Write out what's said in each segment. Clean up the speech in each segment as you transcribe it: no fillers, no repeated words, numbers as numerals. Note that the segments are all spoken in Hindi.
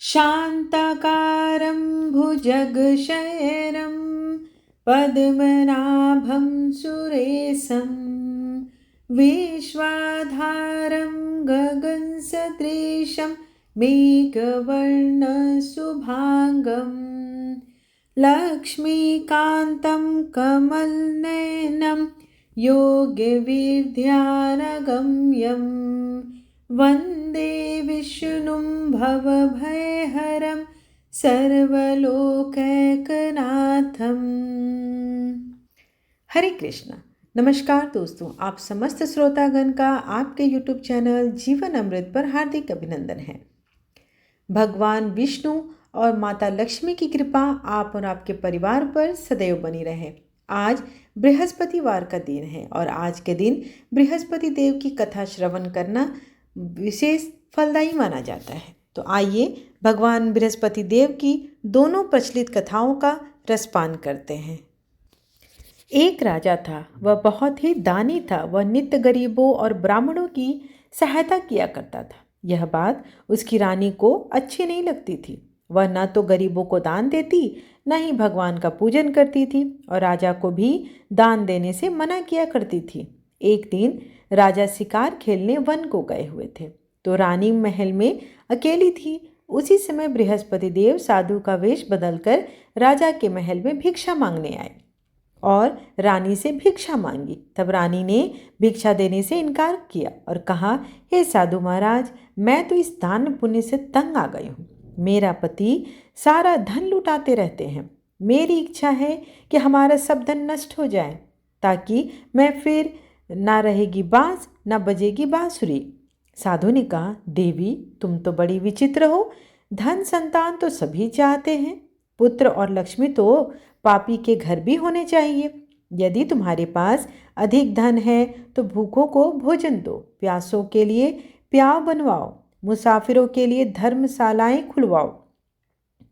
शान्ताकारं भुजगशयनं पद्मनाभं सुरेशं विश्वाधारं गगनसदृशं मेघवर्णशुभाङ्गं लक्ष्मीकान्तं कमलनयनं योगविद्यानगम्यं वन्दे विष्णुं भवभयहरं सर्वलोकैकनाथम। हरे कृष्णा। नमस्कार दोस्तों, आप समस्त श्रोतागण का आपके YouTube चैनल जीवन अमृत पर हार्दिक अभिनंदन है। भगवान विष्णु और माता लक्ष्मी की कृपा आप और आपके परिवार पर सदैव बनी रहे। आज बृहस्पतिवार का दिन है और आज के दिन बृहस्पति देव की कथा श्रवण करना विशेष फलदायी माना जाता है। तो आइए भगवान बृहस्पति देव की दोनों प्रचलित कथाओं का रसपान करते हैं। एक राजा था, वह बहुत ही दानी था। वह नित्य गरीबों और ब्राह्मणों की सहायता किया करता था। यह बात उसकी रानी को अच्छी नहीं लगती थी। वह न तो गरीबों को दान देती, न ही भगवान का पूजन करती थी और राजा को भी दान देने से मना किया करती थी। एक दिन राजा शिकार खेलने वन को गए हुए थे, तो रानी महल में अकेली थी। उसी समय बृहस्पति देव साधु का वेश बदलकर राजा के महल में भिक्षा मांगने आए और रानी से भिक्षा मांगी। तब रानी ने भिक्षा देने से इनकार किया और कहा, हे साधु महाराज, मैं तो इस दान पुण्य से तंग आ गई हूँ। मेरा पति सारा धन लुटाते रहते हैं। मेरी इच्छा है कि हमारा सब धन नष्ट हो जाए, ताकि मैं फिर ना रहेगी बांस ना बजेगी बांसुरी। साधु ने कहा, देवी तुम तो बड़ी विचित्र हो। धन संतान तो सभी चाहते हैं, पुत्र और लक्ष्मी तो पापी के घर भी होने चाहिए। यदि तुम्हारे पास अधिक धन है तो भूखों को भोजन दो, प्यासों के लिए प्याव बनवाओ, मुसाफिरों के लिए धर्मशालाएं खुलवाओ।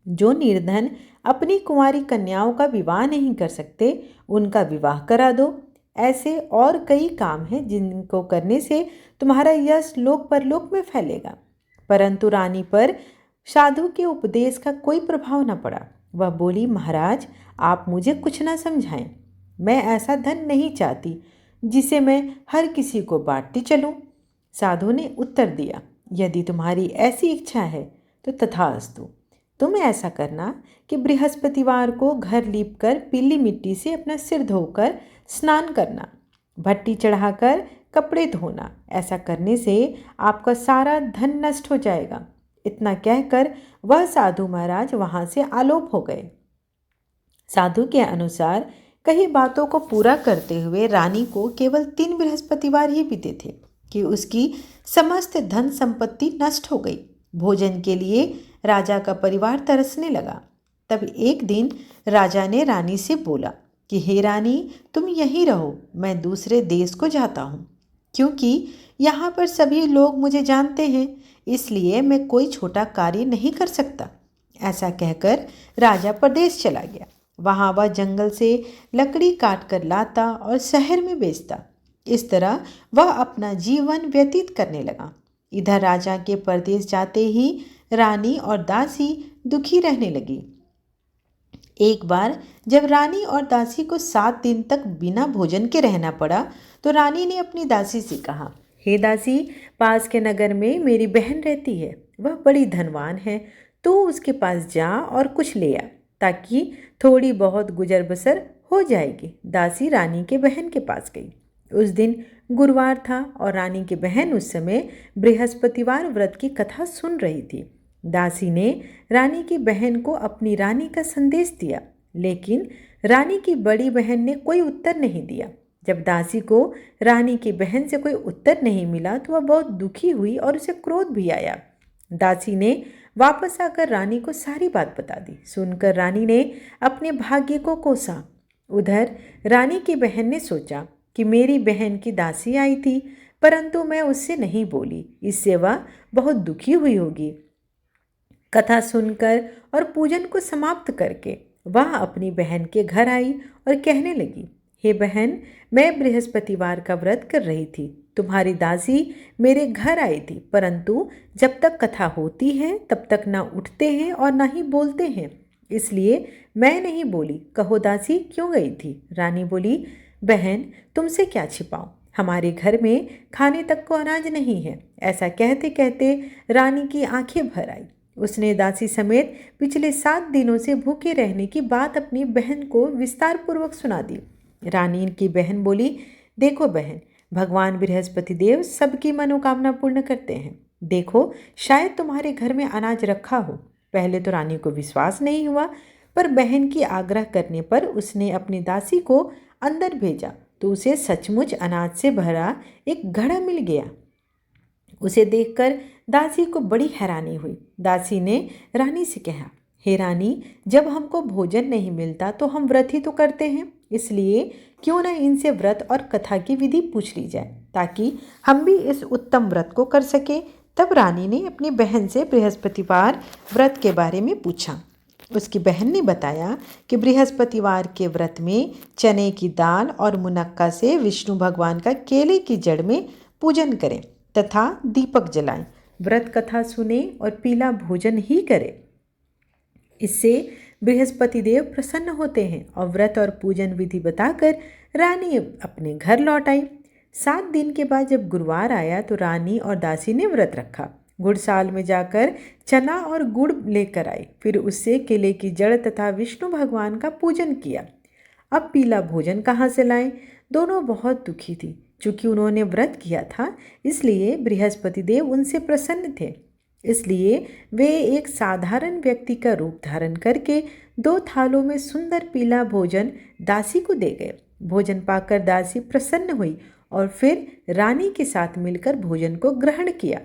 जो निर्धन अपनी कुंवारी कन्याओं का विवाह नहीं कर सकते, उनका विवाह करा दो। ऐसे और कई काम हैं जिनको करने से तुम्हारा यश लोक परलोक में फैलेगा। परंतु रानी पर साधु के उपदेश का कोई प्रभाव न पड़ा। वह बोली, महाराज आप मुझे कुछ ना समझाएं। मैं ऐसा धन नहीं चाहती जिसे मैं हर किसी को बांटती चलूं। साधु ने उत्तर दिया, यदि तुम्हारी ऐसी इच्छा है तो तथास्तु। तुम ऐसा करना कि बृहस्पतिवार को घर लीपकर पीली मिट्टी से अपना सिर धोकर स्नान करना, भट्टी चढ़ाकर कपड़े धोना। ऐसा करने से आपका सारा धन नष्ट हो जाएगा। इतना कहकर वह साधु महाराज वहां से आलोप हो गए। साधु के अनुसार कई बातों को पूरा करते हुए रानी को केवल 3 बृहस्पतिवार ही बीते थे कि उसकी समस्त धन संपत्ति नष्ट हो गई। भोजन के लिए राजा का परिवार तरसने लगा। तब एक दिन राजा ने रानी से बोला कि हे रानी, तुम यहीं रहो, मैं दूसरे देश को जाता हूँ, क्योंकि यहाँ पर सभी लोग मुझे जानते हैं, इसलिए मैं कोई छोटा कार्य नहीं कर सकता। ऐसा कहकर राजा प्रदेश चला गया। वहाँ वह जंगल से लकड़ी काट कर लाता और शहर में बेचता। इस तरह वह अपना जीवन व्यतीत करने लगा। इधर राजा के परदेश जाते ही रानी और दासी दुखी रहने लगी। एक बार जब रानी और दासी को 7 दिन तक बिना भोजन के रहना पड़ा, तो रानी ने अपनी दासी से कहा, हे दासी, पास के नगर में मेरी बहन रहती है, वह बड़ी धनवान है। तू उसके पास जा और कुछ ले आ, ताकि थोड़ी बहुत गुजर बसर हो जाएगी। दासी रानी के बहन के पास गई। उस दिन गुरुवार था और रानी की बहन उस समय बृहस्पतिवार व्रत की कथा सुन रही थी। दासी ने रानी की बहन को अपनी रानी का संदेश दिया, लेकिन रानी की बड़ी बहन ने कोई उत्तर नहीं दिया। जब दासी को रानी की बहन से कोई उत्तर नहीं मिला तो वह बहुत दुखी हुई और उसे क्रोध भी आया। दासी ने वापस आकर रानी को सारी बात बता दी। सुनकर रानी ने अपने भाग्य को कोसा। उधर रानी की बहन ने सोचा कि मेरी बहन की दासी आई थी, परंतु मैं उससे नहीं बोली, इससे वह बहुत दुखी हुई होगी। कथा सुनकर और पूजन को समाप्त करके वह अपनी बहन के घर आई और कहने लगी, हे बहन, मैं बृहस्पतिवार का व्रत कर रही थी, तुम्हारी दासी मेरे घर आई थी, परंतु जब तक कथा होती है तब तक ना उठते हैं और ना ही बोलते हैं, इसलिए मैं नहीं बोली। कहो दासी क्यों गई थी? रानी बोली, बहन तुमसे क्या छिपाऊं, हमारे घर में खाने तक को अनाज नहीं है। ऐसा कहते कहते रानी की आंखें भर आई। उसने दासी समेत पिछले 7 दिनों से भूखे रहने की बात अपनी बहन को विस्तार पूर्वक सुना दी। रानी की बहन बोली, देखो बहन, भगवान बृहस्पति देव सबकी मनोकामना पूर्ण करते हैं। देखो शायद तुम्हारे घर में अनाज रखा हो। पहले तो रानी को विश्वास नहीं हुआ, पर बहन की आग्रह करने पर उसने अपनी दासी को अंदर भेजा तो उसे सचमुच अनाज से भरा एक घड़ा मिल गया। उसे देखकर दासी को बड़ी हैरानी हुई। दासी ने रानी से कहा, हे रानी, जब हमको भोजन नहीं मिलता तो हम व्रत ही तो करते हैं, इसलिए क्यों न इनसे व्रत और कथा की विधि पूछ ली जाए ताकि हम भी इस उत्तम व्रत को कर सके। तब रानी ने अपनी बहन से बृहस्पतिवार व्रत के बारे में पूछा। उसकी बहन ने बताया कि बृहस्पतिवार के व्रत में चने की दाल और मुनक्का से विष्णु भगवान का केले की जड़ में पूजन करें तथा दीपक जलाएं, व्रत कथा सुने और पीला भोजन ही करें। इससे बृहस्पति देव प्रसन्न होते हैं। और व्रत और पूजन विधि बताकर रानी अपने घर लौट आई। 7 दिन के बाद जब गुरुवार आया तो रानी और दासी ने व्रत रखा। गुड़साल में जाकर चना और गुड़ लेकर आई, फिर उससे केले की जड़ तथा विष्णु भगवान का पूजन किया। अब पीला भोजन कहाँ से लाएं? दोनों बहुत दुखी थी। चूंकि उन्होंने व्रत किया था, इसलिए बृहस्पति देव उनसे प्रसन्न थे। इसलिए वे एक साधारण व्यक्ति का रूप धारण करके 2 थालों में सुंदर पीला भोजन दासी को दे गए। भोजन पाकर दासी प्रसन्न हुई और फिर रानी के साथ मिलकर भोजन को ग्रहण किया।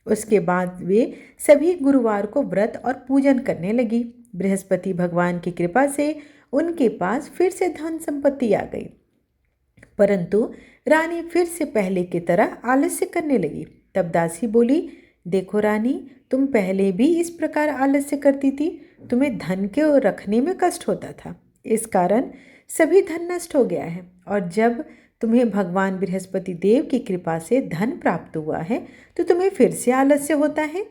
उसके बाद वे सभी गुरुवार को व्रत और पूजन करने लगी। बृहस्पति भगवान की कृपा से उनके पास फिर से धन संपत्ति आ गई, परंतु रानी फिर से पहले की तरह आलस्य करने लगी। तब दासी बोली, देखो रानी, तुम पहले भी इस प्रकार आलस्य करती थी। तुम्हें धन के रखने में कष्ट होता था, इस कारण सभी धन नष्ट हो गया है। और जब तुम्हें भगवान बृहस्पति देव की कृपा से धन प्राप्त हुआ है तो तुम्हें फिर से आलस्य होता है।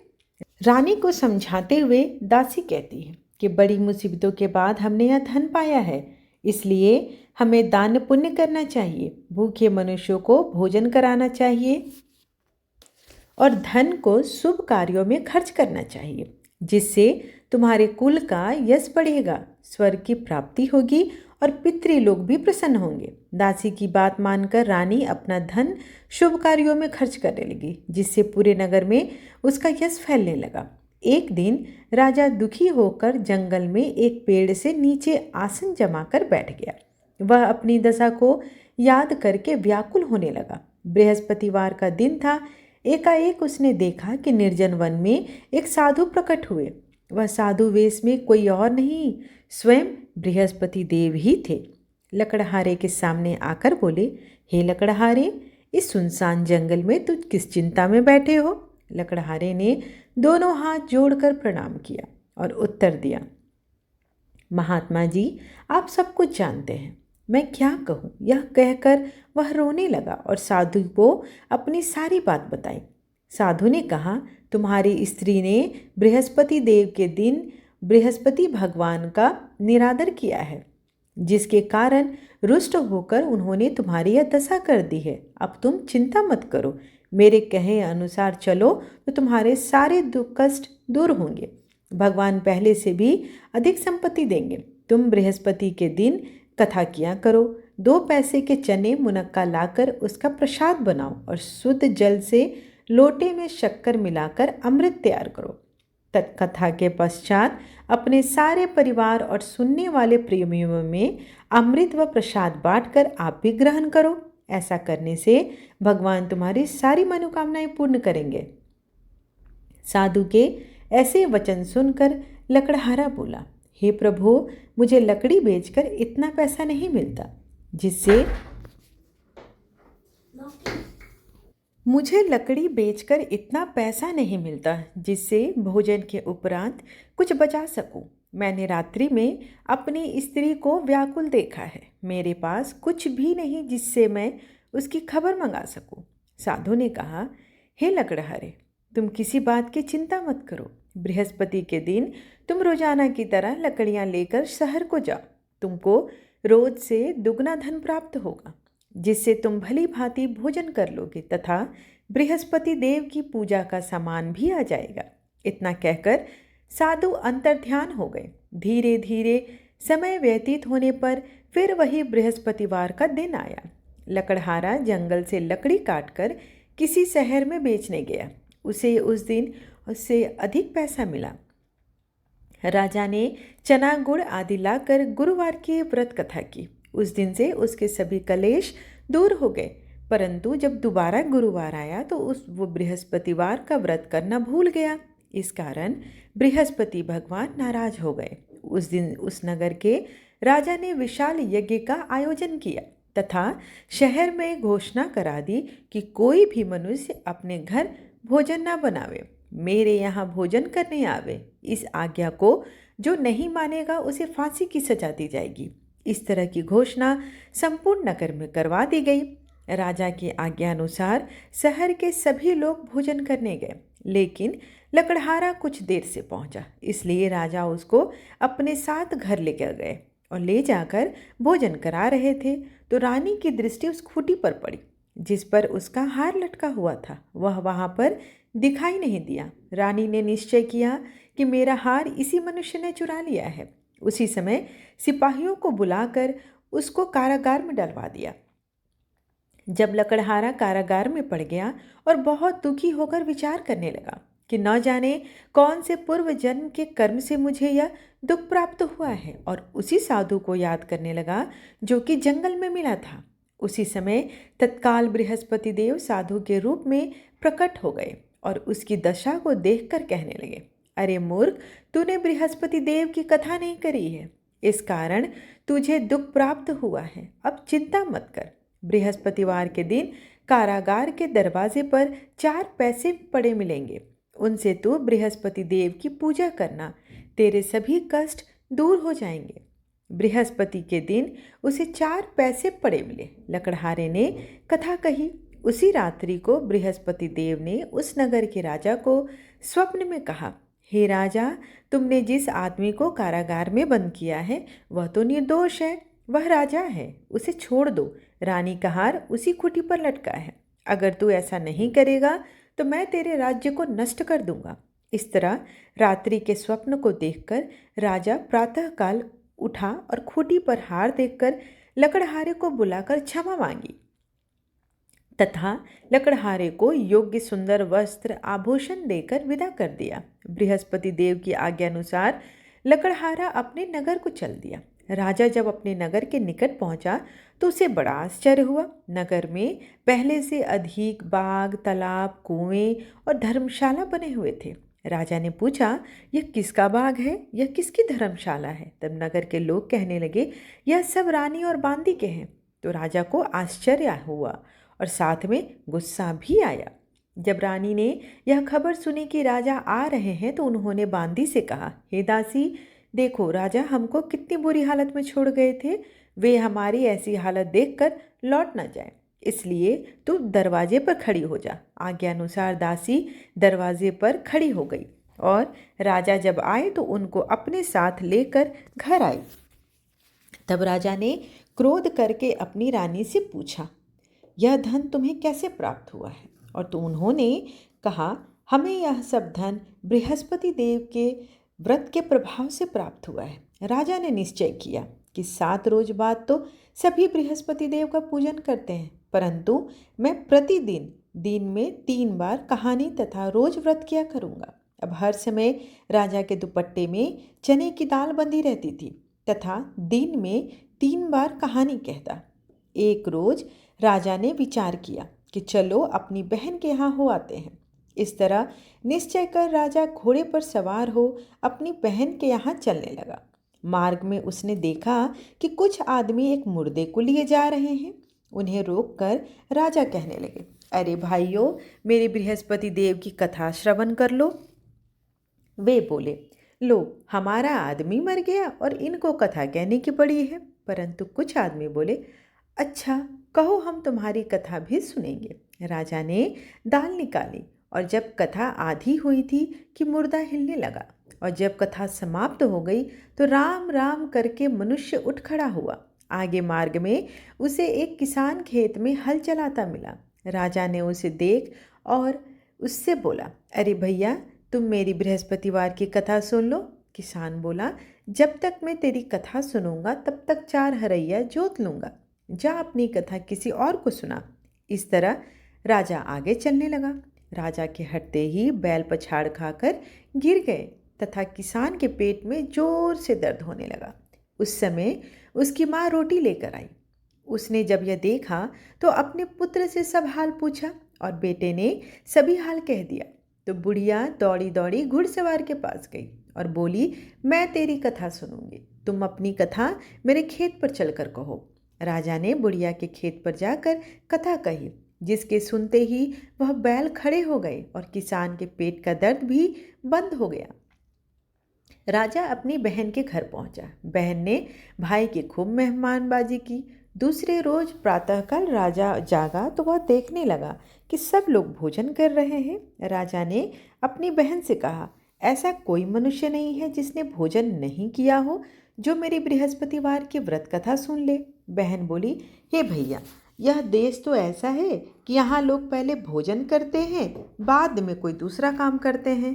रानी को समझाते हुए दासी कहती है कि बड़ी मुसीबतों के बाद हमने यह धन पाया है, इसलिए हमें दान पुण्य करना चाहिए, भूखे मनुष्यों को भोजन कराना चाहिए और धन को शुभ कार्यों में खर्च करना चाहिए, जिससे तुम्हारे कुल का यश बढ़ेगा, स्वर्ग की प्राप्ति होगी और पितृलोक भी प्रसन्न होंगे। दासी की बात मानकर रानी अपना धन शुभ कार्यों में खर्च करने लगी, जिससे पूरे नगर में उसका यश फैलने लगा। एक दिन राजा दुखी होकर जंगल में एक पेड़ से नीचे आसन जमाकर बैठ गया। वह अपनी दशा को याद करके व्याकुल होने लगा। बृहस्पतिवार का दिन था। एकाएक उसने देखा कि निर्जन वन में एक साधु प्रकट हुए। वह साधु वेश में कोई और नहीं, स्वयं बृहस्पति देव ही थे। लकड़हारे के सामने आकर बोले, हे लकड़हारे, इस सुनसान जंगल में तुम किस चिंता में बैठे हो? लकड़हारे ने दोनों हाथ जोड़कर प्रणाम किया और उत्तर दिया, महात्मा जी, आप सब कुछ जानते हैं, मैं क्या कहूँ। यह कहकर वह रोने लगा और साधु को अपनी सारी बात बताई। साधु ने कहा, तुम्हारी स्त्री ने बृहस्पति देव के दिन बृहस्पति भगवान का निरादर किया है, जिसके कारण रुष्ट होकर उन्होंने तुम्हारी यह दशा कर दी है। अब तुम चिंता मत करो, मेरे कहे अनुसार चलो तो तुम्हारे सारे दुख कष्ट दूर होंगे। भगवान पहले से भी अधिक संपत्ति देंगे। तुम बृहस्पति के दिन कथा किया करो। 2 पैसे के चने मुनक्का लाकर उसका प्रसाद बनाओ और शुद्ध जल से लोटे में शक्कर मिलाकर अमृत तैयार करो। तत्कथा के पश्चात अपने सारे परिवार और सुनने वाले प्रेमियों में अमृत व प्रसाद बांटकर आप भी ग्रहण करो। ऐसा करने से भगवान तुम्हारी सारी मनोकामनाएं पूर्ण करेंगे। साधु के ऐसे वचन सुनकर लकड़हारा बोला, हे प्रभु, मुझे लकड़ी बेचकर इतना पैसा नहीं मिलता जिससे भोजन के उपरांत कुछ बचा सकूं। मैंने रात्रि में अपनी स्त्री को व्याकुल देखा है। मेरे पास कुछ भी नहीं जिससे मैं उसकी खबर मंगा सकूं। साधु ने कहा, हे लकड़हारे, तुम किसी बात की चिंता मत करो। बृहस्पति के दिन तुम रोजाना की तरह लकड़ियां लेकर शहर को जाओ। तुमको रोज से दुगना धन प्राप्त होगा, जिससे तुम भली भांति भोजन कर लोगे तथा बृहस्पति देव की पूजा का सामान भी आ जाएगा। इतना कहकर साधु अंतर्ध्यान हो गए। धीरे धीरे समय व्यतीत होने पर फिर वही बृहस्पतिवार का दिन आया। लकड़हारा जंगल से लकड़ी काटकर किसी शहर में बेचने गया। उसे उस दिन उससे अधिक पैसा मिला। राजा ने चना गुड़ आदि लाकर गुरुवार की व्रत कथा की। उस दिन से उसके सभी कलेश दूर हो गए। परंतु जब दोबारा गुरुवार आया तो वो बृहस्पतिवार का व्रत करना भूल गया। इस कारण बृहस्पति भगवान नाराज हो गए। उस दिन उस नगर के राजा ने विशाल यज्ञ का आयोजन किया तथा शहर में घोषणा करा दी कि कोई भी मनुष्य अपने घर भोजन न बनावे, मेरे यहाँ भोजन करने आवे। इस आज्ञा को जो नहीं मानेगा उसे फांसी की सजा दी जाएगी। इस तरह की घोषणा संपूर्ण नगर में करवा दी गई। राजा की आज्ञा अनुसार शहर के सभी लोग भोजन करने गए, लेकिन लकड़हारा कुछ देर से पहुंचा, इसलिए राजा उसको अपने साथ घर लेकर गए और ले जाकर भोजन करा रहे थे तो रानी की दृष्टि उस खूंटी पर पड़ी जिस पर उसका हार लटका हुआ था। वह वहां पर दिखाई नहीं दिया। रानी ने निश्चय किया कि मेरा हार इसी मनुष्य ने चुरा लिया है। उसी समय सिपाहियों को बुलाकर उसको कारागार में डलवा दिया। जब लकड़हारा कारागार में पड़ गया और बहुत दुखी होकर विचार करने लगा कि न जाने कौन से पूर्व जन्म के कर्म से मुझे यह दुख प्राप्त हुआ है, और उसी साधु को याद करने लगा जो कि जंगल में मिला था। उसी समय तत्काल बृहस्पति देव साधु के रूप में प्रकट हो गए और उसकी दशा को देखकर कहने लगे, अरे मूर्ख, तूने बृहस्पति देव की कथा नहीं करी है, इस कारण तुझे दुख प्राप्त हुआ है। अब चिंता मत कर। बृहस्पतिवार के दिन कारागार के दरवाजे पर 4 पैसे पड़े मिलेंगे। उनसे तू बृहस्पति देव की पूजा करना, तेरे सभी कष्ट दूर हो जाएंगे। बृहस्पति के दिन उसे 4 पैसे पड़े मिले। लकड़हारे ने कथा कही। उसी रात्रि को बृहस्पति देव ने उस नगर के राजा को स्वप्न में कहा, हे राजा, तुमने जिस आदमी को कारागार में बंद किया है वह तो निर्दोष है, वह राजा है, उसे छोड़ दो। रानी का हार उसी खूंटी पर लटका है। अगर तू ऐसा नहीं करेगा तो मैं तेरे राज्य को नष्ट कर दूंगा। इस तरह रात्रि के स्वप्न को देखकर राजा प्रातःकाल उठा और खूंटी पर हार देखकर लकड़हारे को बुलाकर क्षमा मांगी तथा लकड़हारे को योग्य सुंदर वस्त्र आभूषण देकर विदा कर दिया। बृहस्पति देव की आज्ञा अनुसार लकड़हारा अपने नगर को चल दिया। राजा जब अपने नगर के निकट पहुंचा तो उसे बड़ा आश्चर्य हुआ। नगर में पहले से अधिक बाग, तालाब, कुएं और धर्मशाला बने हुए थे। राजा ने पूछा, यह किसका बाग है, यह किसकी धर्मशाला है? तब नगर के लोग कहने लगे, यह सब रानी और बांदी के हैं। तो राजा को आश्चर्य हुआ और साथ में गुस्सा भी आया। जब रानी ने यह खबर सुनी कि राजा आ रहे हैं तो उन्होंने बांदी से कहा, हे दासी, देखो राजा हमको कितनी बुरी हालत में छोड़ गए थे, वे हमारी ऐसी हालत देखकर लौट न जाए, इसलिए तू दरवाजे पर खड़ी हो जा। आज्ञा अनुसार दासी दरवाजे पर खड़ी हो गई और राजा जब आए तो उनको अपने साथ लेकर घर आई। तब राजा ने क्रोध करके अपनी रानी से पूछा, यह धन तुम्हें कैसे प्राप्त हुआ है? और तो उन्होंने कहा, हमें यह सब धन बृहस्पति देव के व्रत के प्रभाव से प्राप्त हुआ है। राजा ने निश्चय किया कि 7 रोज बाद तो सभी बृहस्पति देव का पूजन करते हैं, परंतु मैं प्रतिदिन दिन में 3 बार कहानी तथा रोज व्रत किया करूँगा। अब हर समय राजा के दुपट्टे में चने की दाल बंधी रहती थी तथा दिन में 3 बार कहानी कहता। एक रोज राजा ने विचार किया कि चलो अपनी बहन के यहाँ हो आते हैं। इस तरह निश्चय कर राजा घोड़े पर सवार हो अपनी बहन के यहाँ चलने लगा। मार्ग में उसने देखा कि कुछ आदमी एक मुर्दे को लिए जा रहे हैं। उन्हें रोककर राजा कहने लगे, अरे भाइयों, मेरे बृहस्पति देव की कथा श्रवण कर लो। वे बोले, लो, हमारा आदमी मर गया और इनको कथा कहने की पड़ी है। परंतु कुछ आदमी बोले, अच्छा, कहो हम तुम्हारी कथा भी सुनेंगे। राजा ने दाल निकाली और जब कथा आधी हुई थी कि मुर्दा हिलने लगा, और जब कथा समाप्त हो गई तो राम राम करके मनुष्य उठ खड़ा हुआ। आगे मार्ग में उसे एक किसान खेत में हल चलाता मिला। राजा ने उसे देख और उससे बोला, अरे भैया, तुम मेरी बृहस्पतिवार की कथा सुन लो। किसान बोला, जब तक मैं तेरी कथा सुनूंगा तब तक 4 हरैया जोत लूंगा। जा अपनी कथा किसी और को सुना। इस तरह राजा आगे चलने लगा। राजा के हटते ही बैल पछाड़ खाकर गिर गए तथा किसान के पेट में जोर से दर्द होने लगा। उस समय उसकी माँ रोटी लेकर आई। उसने जब यह देखा तो अपने पुत्र से सब हाल पूछा और बेटे ने सभी हाल कह दिया। तो बुढ़िया दौड़ी दौड़ी घुड़सवार के पास गई और बोली, मैं तेरी कथा सुनूंगी, तुम अपनी कथा मेरे खेत पर चलकर कहो। राजा ने बुढ़िया के खेत पर जाकर कथा कही, जिसके सुनते ही वह बैल खड़े हो गए और किसान के पेट का दर्द भी बंद हो गया। राजा अपनी बहन के घर पहुंचा। बहन ने भाई की खूब मेहमानबाजी की। दूसरे रोज प्रातःकाल राजा जागा तो वह देखने लगा कि सब लोग भोजन कर रहे हैं। राजा ने अपनी बहन से कहा, ऐसा कोई मनुष्य नहीं है जिसने भोजन नहीं किया हो जो मेरी बृहस्पतिवार की व्रत कथा सुन ले। बहन बोली, हे भैया, यह देश तो ऐसा है कि यहाँ लोग पहले भोजन करते हैं, बाद में कोई दूसरा काम करते हैं।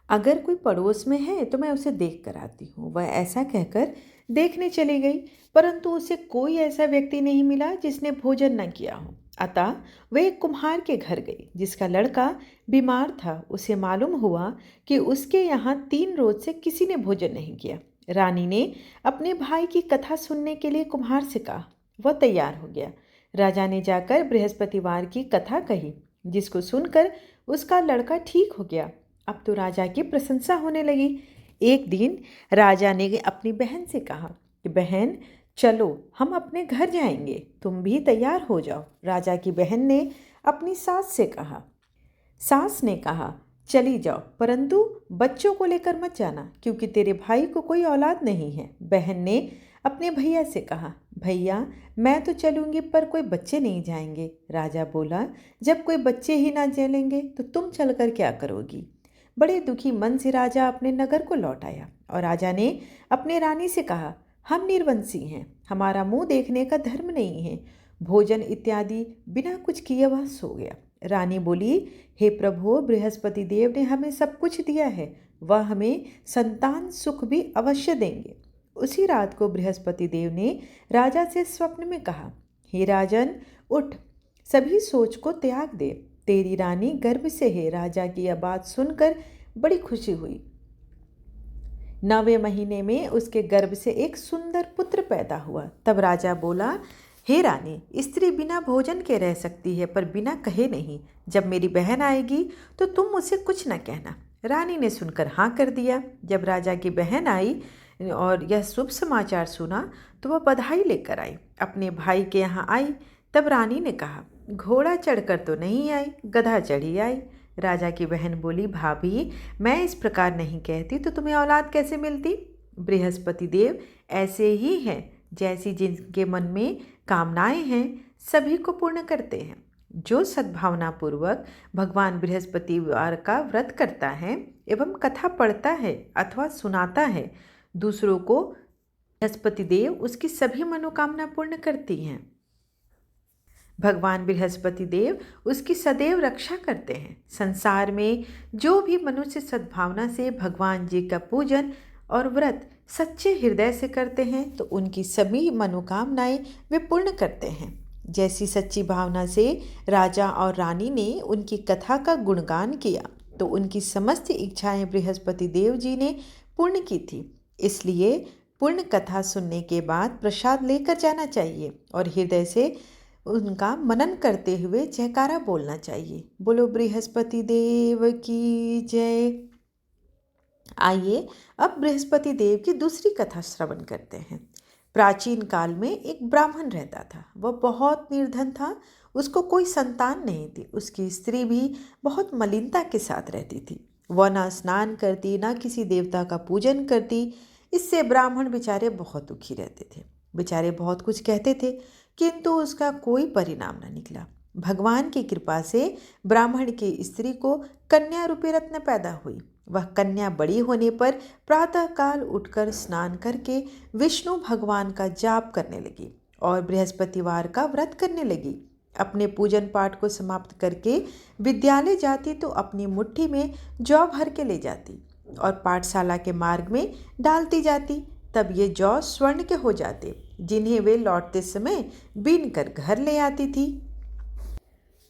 अगर कोई पड़ोस में है तो मैं उसे देख कर आती हूँ। वह ऐसा कहकर देखने चली गई, परंतु उसे कोई ऐसा व्यक्ति नहीं मिला जिसने भोजन न किया हो। अतः वह एक कुम्हार के घर गई जिसका लड़का बीमार था। उसे मालूम हुआ कि उसके यहाँ 3 रोज से किसी ने भोजन नहीं किया। रानी ने अपने भाई की कथा सुनने के लिए कुम्हार से कहा। वह तैयार हो गया। राजा ने जाकर बृहस्पतिवार की कथा कही, जिसको सुनकर उसका लड़का ठीक हो गया। अब तो राजा की प्रशंसा होने लगी। एक दिन राजा ने अपनी बहन से कहा कि बहन, चलो हम अपने घर जाएंगे, तुम भी तैयार हो जाओ। राजा की बहन ने अपनी सास से कहा। सास ने कहा, चली जाओ, परंतु बच्चों को लेकर मत जाना, क्योंकि तेरे भाई को कोई औलाद नहीं है। बहन ने अपने भैया से कहा, भैया मैं तो चलूंगी पर कोई बच्चे नहीं जाएंगे। राजा बोला, जब कोई बच्चे ही ना चलेंगे तो तुम चलकर क्या करोगी। बड़े दुखी मन से राजा अपने नगर को लौट आया और राजा ने अपने रानी से कहा, हम निर्वंशी हैं, हमारा मुंह देखने का धर्म नहीं है। भोजन इत्यादि बिना कुछ किए वह सो गया। रानी बोली, हे प्रभु, बृहस्पति देव ने हमें सब कुछ दिया है, वह हमें संतान सुख भी अवश्य देंगे। उसी रात को बृहस्पति देव ने राजा से स्वप्न में कहा, हे राजन, उठ, सभी सोच को त्याग दे, तेरी रानी गर्भ से है। राजा की यह बात सुनकर बड़ी खुशी हुई। 9वें महीने में उसके गर्भ से एक सुंदर पुत्र पैदा हुआ। तब राजा बोला, हे रानी, स्त्री बिना भोजन के रह सकती है पर बिना कहे नहीं। जब मेरी बहन आएगी तो तुम उसे कुछ न कहना। रानी ने सुनकर हाँ कर दिया। जब राजा की बहन आई और यह शुभ समाचार सुना तो वह बधाई लेकर आई, अपने भाई के यहाँ आई। तब रानी ने कहा, घोड़ा चढ़कर तो नहीं आई, गधा चढ़ी आई। राजा की बहन बोली, भाभी, मैं इस प्रकार नहीं कहती तो तुम्हें औलाद कैसे मिलती। बृहस्पति देव ऐसे ही हैं, जैसी जिनके मन में कामनाएं हैं सभी को पूर्ण करते हैं। जो सद्भावना पूर्वक भगवान बृहस्पतिवार का व्रत करता है एवं कथा पढ़ता है अथवा सुनाता है, दूसरों को बृहस्पति देव उसकी सभी मनोकामना पूर्ण करती हैं। भगवान बृहस्पति देव उसकी सदैव रक्षा करते हैं। संसार में जो भी मनुष्य सद्भावना से भगवान जी का पूजन और व्रत सच्चे हृदय से करते हैं तो उनकी सभी मनोकामनाएं वे पूर्ण करते हैं। जैसी सच्ची भावना से राजा और रानी ने उनकी कथा का गुणगान किया तो उनकी समस्त इच्छाएं बृहस्पति देव जी ने पूर्ण की थी। इसलिए पूर्ण कथा सुनने के बाद प्रसाद लेकर जाना चाहिए और हृदय से उनका मनन करते हुए जयकारा बोलना चाहिए। बोलो बृहस्पति देव की जय। आइए अब बृहस्पति देव की दूसरी कथा श्रवण करते हैं। प्राचीन काल में एक ब्राह्मण रहता था। वह बहुत निर्धन था, उसको कोई संतान नहीं थी। उसकी स्त्री भी बहुत मलिनता के साथ रहती थी। वह ना स्नान करती, ना किसी देवता का पूजन करती। इससे ब्राह्मण बेचारे बहुत दुखी रहते थे। बेचारे बहुत कुछ कहते थे किंतु उसका कोई परिणाम न निकला। भगवान की कृपा से ब्राह्मण की स्त्री को कन्या रूपी रत्न पैदा हुई। वह कन्या बड़ी होने पर प्रातःकाल उठकर स्नान करके विष्णु भगवान का जाप करने लगी और बृहस्पतिवार का व्रत करने लगी। अपने पूजन पाठ को समाप्त करके विद्यालय जाती तो अपनी मुट्ठी में जौ भर के ले जाती और पाठशाला के मार्ग में डालती जाती। तब ये जौ स्वर्ण के हो जाते, जिन्हें वे लौटते समय बीन कर घर ले आती थी।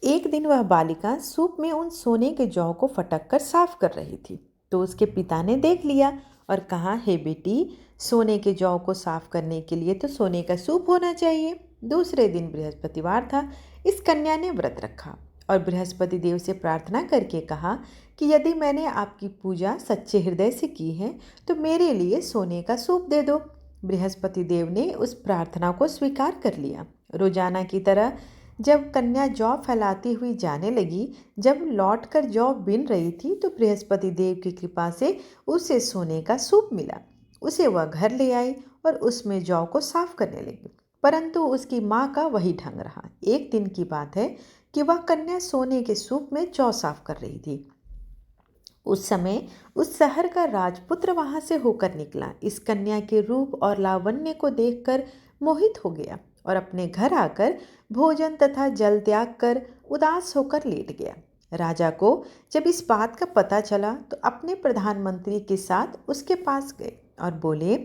एक दिन वह बालिका सूप में उन सोने के जौ को फटक कर साफ कर रही थी, तो उसके पिता ने देख लिया और कहा, हे बेटी, सोने के जौ को साफ करने के लिए तो सोने का सूप होना चाहिए। दूसरे दिन बृहस्पतिवार था। इस कन्या ने व्रत रखा और बृहस्पति देव से प्रार्थना करके कहा कि यदि मैंने आपकी पूजा सच्चे हृदय से की है तो मेरे लिए सोने का सूप दे दो। बृहस्पति देव ने उस प्रार्थना को स्वीकार कर लिया। रोजाना की तरह जब कन्या जौ फैलाती हुई जाने लगी, जब लौटकर जौ बिन रही थी तो बृहस्पति देव की कृपा से उसे सोने का सूप मिला। उसे वह घर ले आई और उसमें जौ को साफ करने लगी, परंतु उसकी माँ का वही ढंग रहा। एक दिन की बात है कि वह कन्या सोने के सूप में जौ साफ कर रही थी। उस समय उस शहर का राजपुत्र वहां से होकर निकला। इस कन्या के रूप और लावण्य को देखकर मोहित हो गया और अपने घर आकर भोजन तथा जल त्याग कर उदास होकर लेट गया। राजा को जब इस बात का पता चला तो अपने प्रधानमंत्री के साथ उसके पास गए और बोले,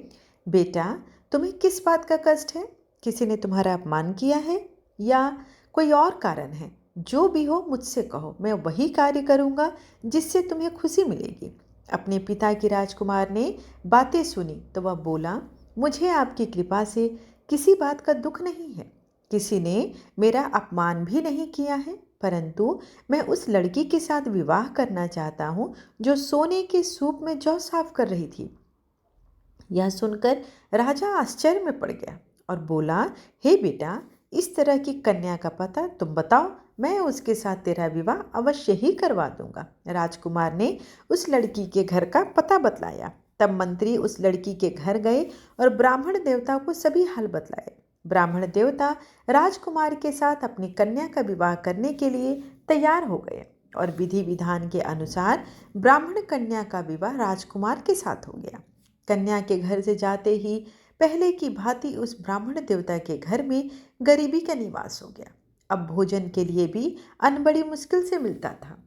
बेटा, तुम्हें किस बात का कष्ट है? किसी ने तुम्हारा अपमान किया है या कोई और कारण है? जो भी हो मुझसे कहो, मैं वही कार्य करूँगा जिससे तुम्हें खुशी मिलेगी। अपने पिता की राजकुमार ने बातें सुनी तो वह बोला, मुझे आपकी कृपा से किसी बात का दुख नहीं है। किसी ने मेरा अपमान भी नहीं किया है, परंतु मैं उस लड़की के साथ विवाह करना चाहता हूँ जो सोने के सूप में जौ साफ कर रही थी। यह सुनकर राजा आश्चर्य में पड़ गया और बोला, हे बेटा, इस तरह की कन्या का पता तुम बताओ, मैं उसके साथ तेरा विवाह अवश्य ही करवा दूंगा। राजकुमार ने उस लड़की के घर का पता बतलाया। तब मंत्री उस लड़की के घर गए और ब्राह्मण देवता को सभी हाल बतलाए। ब्राह्मण देवता राजकुमार के साथ अपनी कन्या का विवाह करने के लिए तैयार हो गए और विधि विधान के अनुसार ब्राह्मण कन्या का विवाह राजकुमार के साथ हो गया। कन्या के घर से जाते ही पहले की भांति उस ब्राह्मण देवता के घर में गरीबी का निवास हो गया। अब भोजन के लिए भी अन्न बड़ी मुश्किल से मिलता था।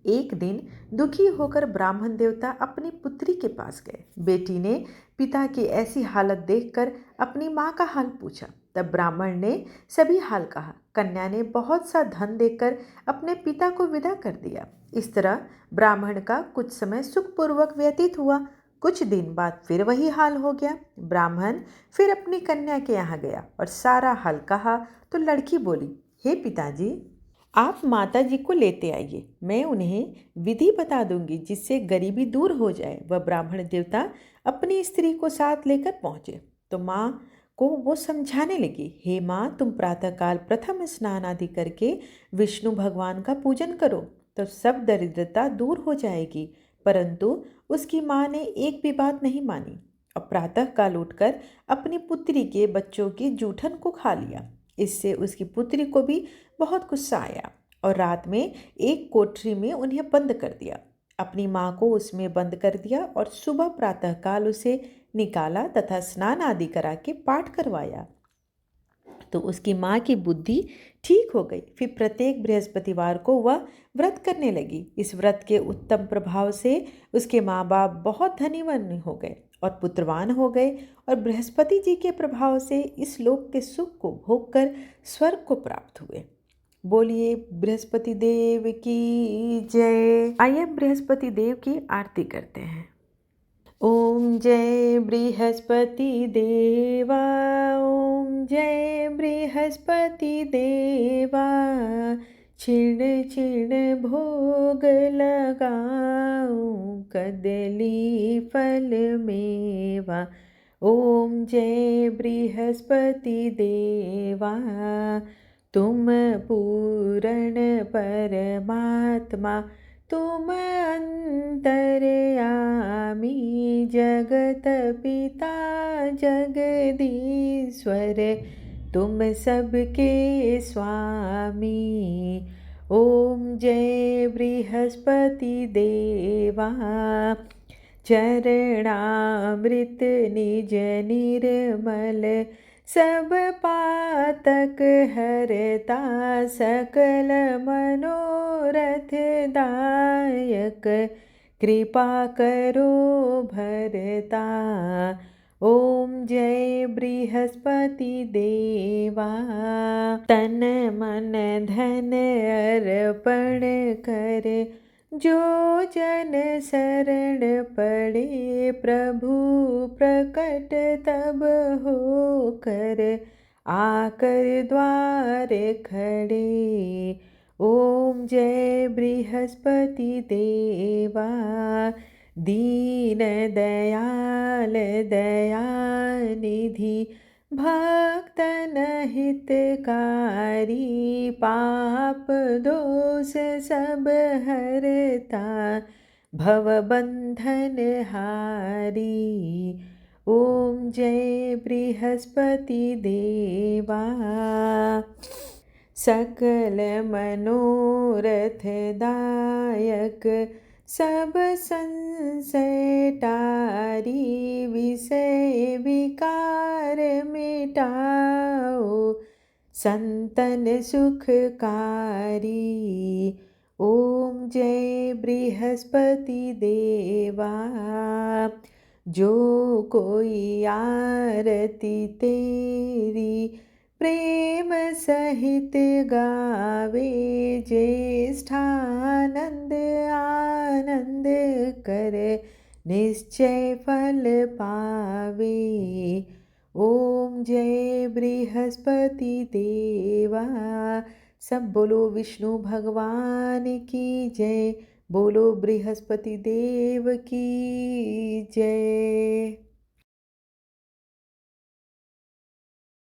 एक दिन दुखी होकर ब्राह्मण देवता अपनी पुत्री के पास गए। बेटी ने पिता की ऐसी हालत देखकर अपनी माँ का हाल पूछा। तब ब्राह्मण ने सभी हाल कहा। कन्या ने बहुत सा धन देकर अपने पिता को विदा कर दिया। इस तरह ब्राह्मण का कुछ समय सुखपूर्वक व्यतीत हुआ। कुछ दिन बाद फिर वही हाल हो गया। ब्राह्मण फिर अपनी कन्या के यहाँ गया और सारा हाल कहा तो लड़की बोली, हे पिताजी, आप माता जी को लेते आइए, मैं उन्हें विधि बता दूंगी जिससे गरीबी दूर हो जाए। वह ब्राह्मण देवता अपनी स्त्री को साथ लेकर पहुँचे तो माँ को वो समझाने लगी, हे माँ, तुम प्रातःकाल प्रथम स्नान आदि करके विष्णु भगवान का पूजन करो तो सब दरिद्रता दूर हो जाएगी। परंतु उसकी माँ ने एक भी बात नहीं मानी और प्रातःकाल उठकर अपनी पुत्री के बच्चों की जूठन को खा लिया। इससे उसकी पुत्री को भी बहुत गुस्सा आया और रात में एक कोठरी में उन्हें बंद कर दिया। अपनी माँ को उसमें बंद कर दिया और सुबह प्रातःकाल उसे निकाला तथा स्नान आदि करा के पाठ करवाया तो उसकी माँ की बुद्धि ठीक हो गई। फिर प्रत्येक बृहस्पतिवार को वह व्रत करने लगी। इस व्रत के उत्तम प्रभाव से उसके माँ बाप बहुत धनीवान हो गए और पुत्रवान हो गए और बृहस्पति जी के प्रभाव से इस लोक के सुख को भोग कर स्वर्ग को प्राप्त हुए। बोलिए बृहस्पति देव की जय। आइए बृहस्पति देव की आरती करते हैं। ओम जय बृहस्पति देवा, ओम जय बृहस्पति देवा, छिण छिण भोग लगाऊं कदली फल मेवा। ओम जय बृहस्पति देवा, तुम पूर्ण परमात्मा, तुम अंतर्यामी, जगत पिता जगदीश्वर, तुम सबके स्वामी। ओम जय बृहस्पति देवा, चरणामृत निज निर्मल, सब पातक हरता, सकल मनोरथ दायक, कृपा करो भरता। ओम जय बृहस्पति देवा, तन मन धन अर्पण कर, जो जन शरण पड़े, प्रभु प्रकट तब हो कर, आकर द्वार खड़े। ओम जय बृहस्पति देवा, दीन दयाल दयानिधि, भक्तन हितकारी, पाप दोष सब हरता, भवबंधन हारी। ओम जय बृहस्पति देवा, सकल मनोरथ दायक, सब संशय टारी, विषय विकार मिटाओ, संतन सुखकारी। ओम जय बृहस्पति देवा, जो कोई आरती तेरी, प्रेम सहित गावे, ज्येष्ठानंद आनंद कर, निश्चय फल पावे। ओम जय बृहस्पति देवा। सब बोलो विष्णु भगवान की जय, बोलो बृहस्पति देव की जय।